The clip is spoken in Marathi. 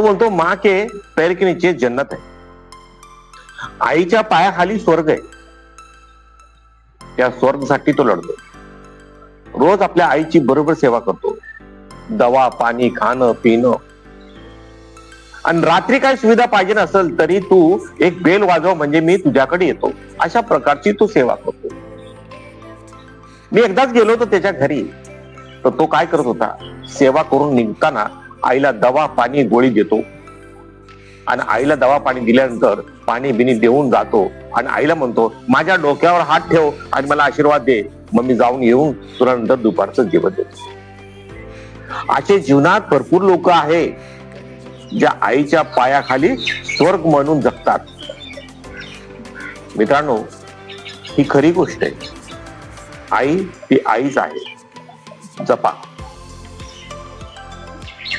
बोलतो माँ के पैर के नीचे जन्नत आहे. आईच्या पायाखाली स्वर्ग आहे. त्या स्वर्गासाठी तो लढतो. रोज आपल्या आईची बरोबर सेवा करतो. दवा पाणी खाणं पिणं. आणि रात्री काय सुविधा पाहिजे नसेल तरी तू एक बेल वाजव म्हणजे मी तुझ्याकडे येतो, अशा प्रकारची तू सेवा करतो. मी एकदाच गेलो होतो त्याच्या घरी, तर तो काय करत होता, सेवा करून निघताना आईला दवा पाणी गोळी देतो आणि आईला दवा पाणी दिल्यानंतर पाणी बिनी देऊन जातो आणि आईला म्हणतो माझ्या डोक्यावर हात ठेव आणि मला आशीर्वाद दे, मग मी जाऊन येऊन तुला नंतर दुपारचं जेवण देतो. असे जीवनात भरपूर लोक आहे ज्या आईच्या पायाखाली स्वर्ग म्हणून जगतात. मित्रांनो, ही खरी गोष्ट आहे. आई ती आईच आहे. जपा.